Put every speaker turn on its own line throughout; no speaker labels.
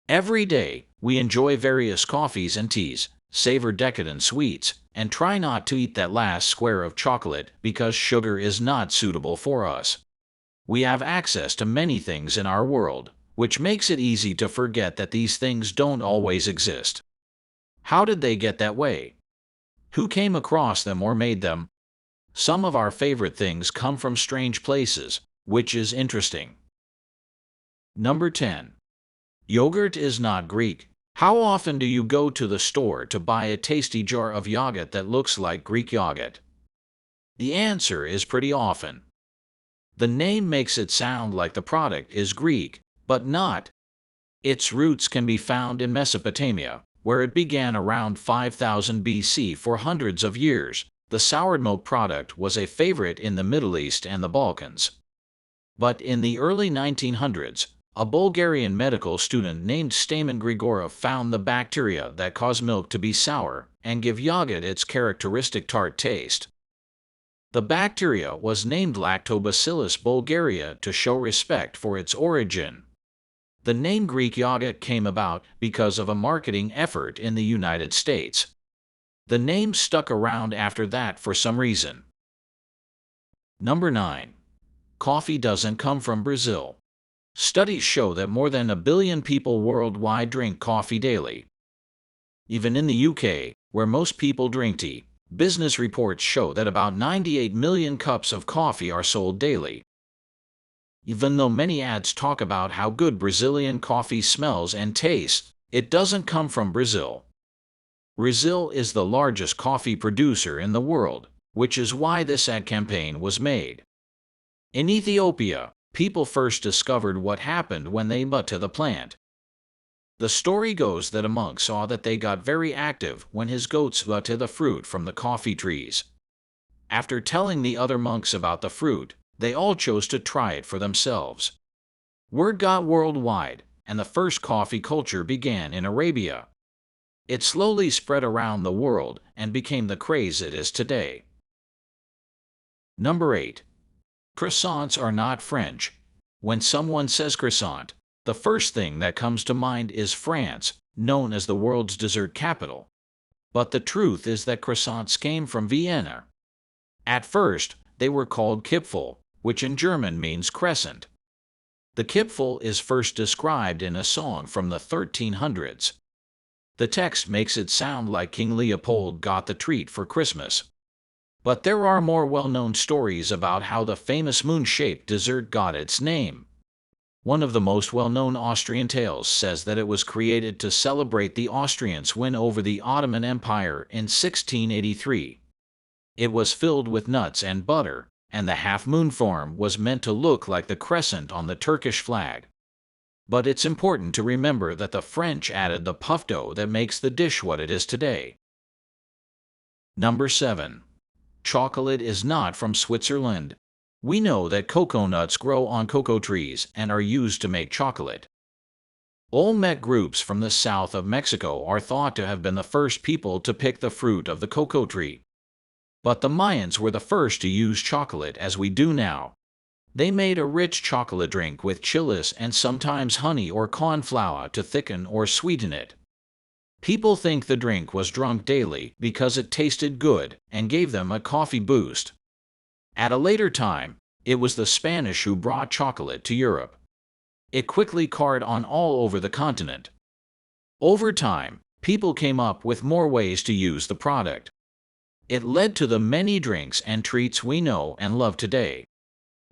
Every day, we enjoy various coffees and teas, savor decadent sweets, and try not to eat that last square of chocolate because sugar is not suitable for us. We have access to many things in our world, which makes it easy to forget that these things don't always exist. How did they get that way? Who came across them or made them? Some of our favorite things come from strange places, which is interesting. Number 10. Yogurt is not Greek. How often do you go to the store to buy a tasty jar of yogurt that looks like Greek yogurt? The answer is pretty often. The name makes it sound like the product is Greek, but not. Its roots can be found in Mesopotamia, where it began around 5000 BC. For hundreds of years. The soured milk product was a favorite in the Middle East and the Balkans. But in the early 1900s, a Bulgarian medical student named Stamen Grigorov found the bacteria that cause milk to be sour and give yogurt its characteristic tart taste. The bacteria was named Lactobacillus bulgaria to show respect for its origin. The name Greek yogurt came about because of a marketing effort in the United States. The name stuck around after that for some reason. Number 9. Coffee doesn't come from Brazil. Studies show that more than 1 billion people worldwide drink coffee daily. Even in the UK, where most people drink tea, business reports show that about 98 million cups of coffee are sold daily. Even though many ads talk about how good Brazilian coffee smells and tastes, it doesn't come from Brazil. Brazil is the largest coffee producer in the world, which is why this ad campaign was made. In Ethiopia, people first discovered what happened when they went to the plant. The story goes that a monk saw that they got very active when his goats went to the fruit from the coffee trees. After telling the other monks about the fruit, they all chose to try it for themselves. Word got worldwide, and the first coffee culture began in Arabia. It slowly spread around the world and became the craze it is today. Number 8. Croissants are not French. When someone says croissant, the first thing that comes to mind is France, known as the world's dessert capital. But the truth is that croissants came from Vienna. At first, they were called Kipfel, which in German means crescent. The Kipfel is first described in a song from the 1300s. The text makes it sound like King Leopold got the treat for Christmas. But there are more well-known stories about how the famous moon-shaped dessert got its name. One of the most well-known Austrian tales says that it was created to celebrate the Austrians' win over the Ottoman Empire in 1683. It was filled with nuts and butter, and the half-moon form was meant to look like the crescent on the Turkish flag. But it's important to remember that the French added the puff dough that makes the dish what it is today. Number 7. Chocolate is not from Switzerland. We know that cocoa nuts grow on cocoa trees and are used to make chocolate. Olmec groups from the south of Mexico are thought to have been the first people to pick the fruit of the cocoa tree. But the Mayans were the first to use chocolate as we do now. They made a rich chocolate drink with chiles and sometimes honey or corn flour to thicken or sweeten it. People think the drink was drunk daily because it tasted good and gave them a coffee boost. At a later time, it was the Spanish who brought chocolate to Europe. It quickly caught on all over the continent. Over time, people came up with more ways to use the product. It led to the many drinks and treats we know and love today.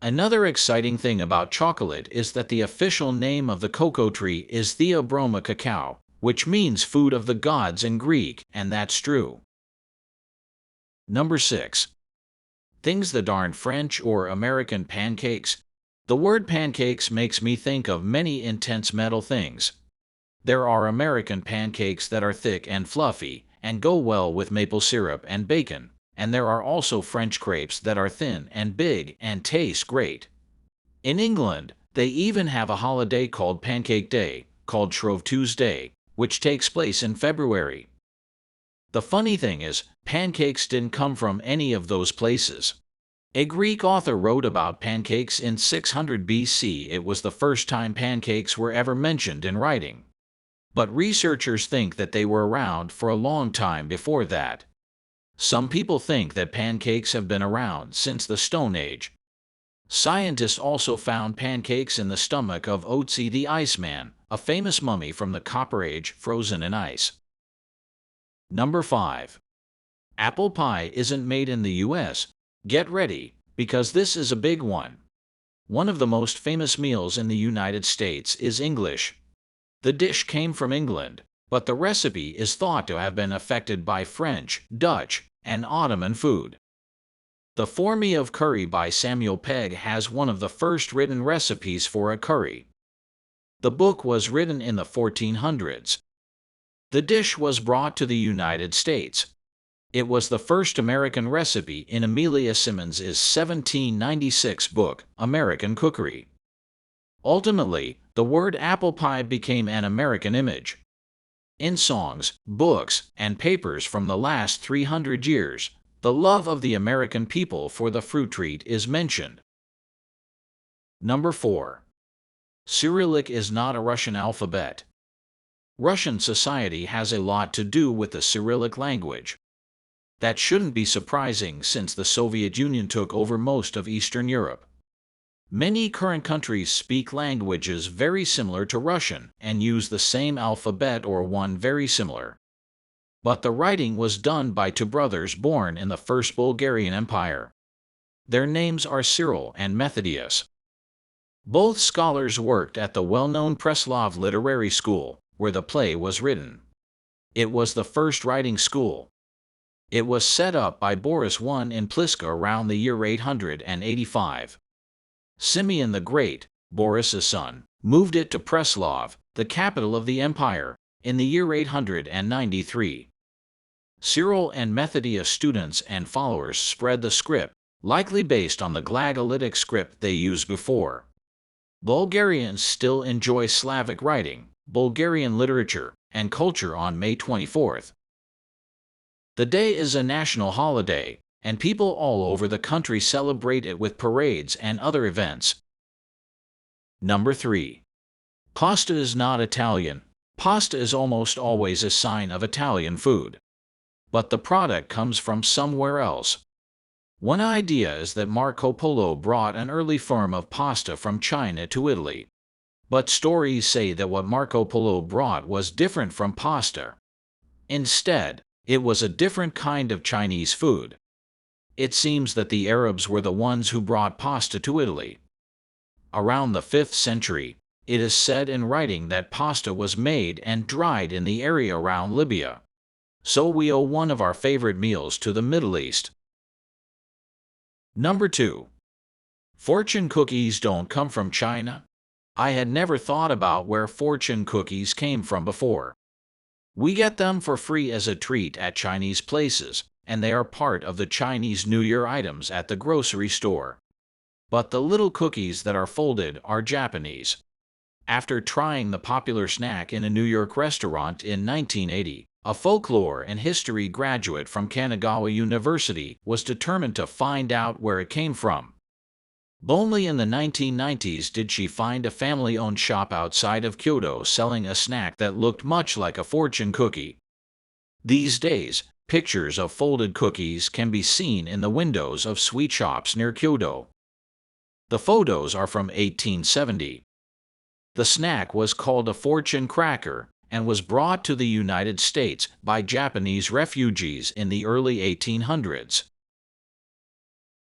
Another exciting thing about chocolate is that the official name of the cocoa tree is Theobroma cacao, which means food of the gods in Greek, and that's true. Number 6. Things that aren't French or American pancakes. The word pancakes makes me think of many intense metal things. There are American pancakes that are thick and fluffy, and go well with maple syrup and bacon. And there are also French crepes that are thin and big and taste great. In England, they even have a holiday called Pancake Day, called Shrove Tuesday, which takes place in February. The funny thing is, pancakes didn't come from any of those places. A Greek author wrote about pancakes in 600 BC. It was the first time pancakes were ever mentioned in writing. But researchers think that they were around for a long time before that. Some people think that pancakes have been around since the Stone Age. Scientists also found pancakes in the stomach of Otzi the Iceman, a famous mummy from the Copper Age frozen in ice. Number 5. Apple pie isn't made in the US. Get ready, because this is a big one. One of the most famous meals in the United States is English. The dish came from England, but the recipe is thought to have been affected by French, Dutch, and Ottoman food. The Formula of Curry by Samuel Pegg has one of the first written recipes for a curry. The book was written in the 1400s. The dish was brought to the United States. It was the first American recipe in Amelia Simmons's 1796 book, American Cookery. Ultimately, the word apple pie became an American image. In songs, books, and papers from the last 300 years, the love of the American people for the fruit treat is mentioned. Number 4. Cyrillic is not a Russian alphabet. Russian society has a lot to do with the Cyrillic language. That shouldn't be surprising since the Soviet Union took over most of Eastern Europe. Many current countries speak languages very similar to Russian and use the same alphabet or one very similar. But the writing was done by two brothers born in the First Bulgarian Empire. Their names are Cyril and Methodius. Both scholars worked at the well-known Preslav Literary School, where the play was written. It was the first writing school. It was set up by Boris I in Pliska around the year 885. Simeon the Great, Boris's son, moved it to Preslav, the capital of the empire, in the year 893. Cyril and Methodius students and followers spread the script, likely based on the Glagolitic script they used before. Bulgarians still enjoy Slavic writing, Bulgarian literature, and culture on May 24th. The day is a national holiday, and people all over the country celebrate it with parades and other events. Number 3. Costa is not Italian. Pasta is almost always a sign of Italian food. But the product comes from somewhere else. One idea is that Marco Polo brought an early form of pasta from China to Italy. But stories say that what Marco Polo brought was different from pasta. Instead, it was a different kind of Chinese food. It seems that the Arabs were the ones who brought pasta to Italy. Around the 5th century, it is said in writing that pasta was made and dried in the area around Libya. So we owe one of our favorite meals to the Middle East. Number 2. Fortune cookies don't come from China. I had never thought about where fortune cookies came from before. We get them for free as a treat at Chinese places, and they are part of the Chinese New Year items at the grocery store. But the little cookies that are folded are Japanese. After trying the popular snack in a New York restaurant in 1980, a folklore and history graduate from Kanagawa University was determined to find out where it came from. Only in the 1990s did she find a family-owned shop outside of Kyoto selling a snack that looked much like a fortune cookie. These days, pictures of folded cookies can be seen in the windows of sweet shops near Kyoto. The photos are from 1870. The snack was called a fortune cracker and was brought to the United States by Japanese refugees in the early 1800s.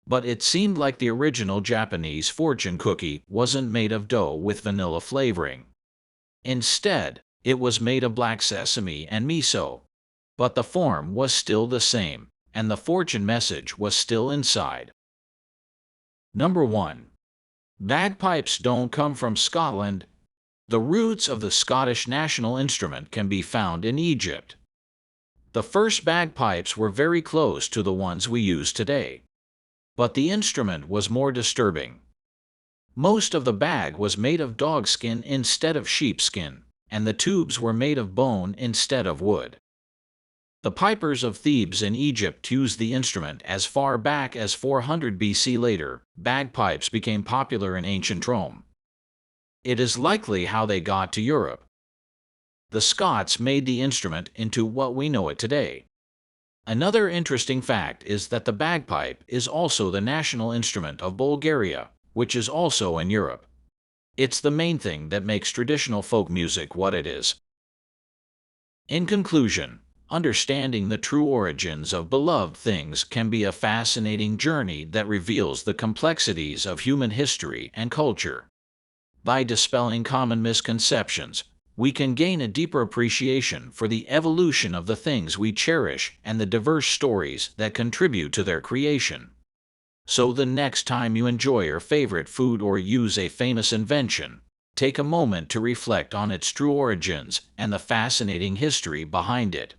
But it seemed like the original Japanese fortune cookie wasn't made of dough with vanilla flavoring. Instead, it was made of black sesame and miso. But the form was still the same, and the fortune message was still inside. Number 1. Bagpipes don't come from Scotland. The roots of the Scottish national instrument can be found in Egypt. The first bagpipes were very close to the ones we use today. But the instrument was more disturbing. Most of the bag was made of dogskin instead of sheepskin, and the tubes were made of bone instead of wood. The pipers of Thebes in Egypt used the instrument as far back as 400 BC. Later, bagpipes became popular in ancient Rome. It is likely how they got to Europe. the Scots made the instrument into what we know it today. Another interesting fact is that the bagpipe is also the national instrument of Bulgaria, which is also in Europe. It's the main thing that makes traditional folk music what it is. In conclusion, understanding the true origins of beloved things can be a fascinating journey that reveals the complexities of human history and culture. By dispelling common misconceptions, we can gain a deeper appreciation for the evolution of the things we cherish and the diverse stories that contribute to their creation. So the next time you enjoy your favorite food or use a famous invention, take a moment to reflect on its true origins and the fascinating history behind it.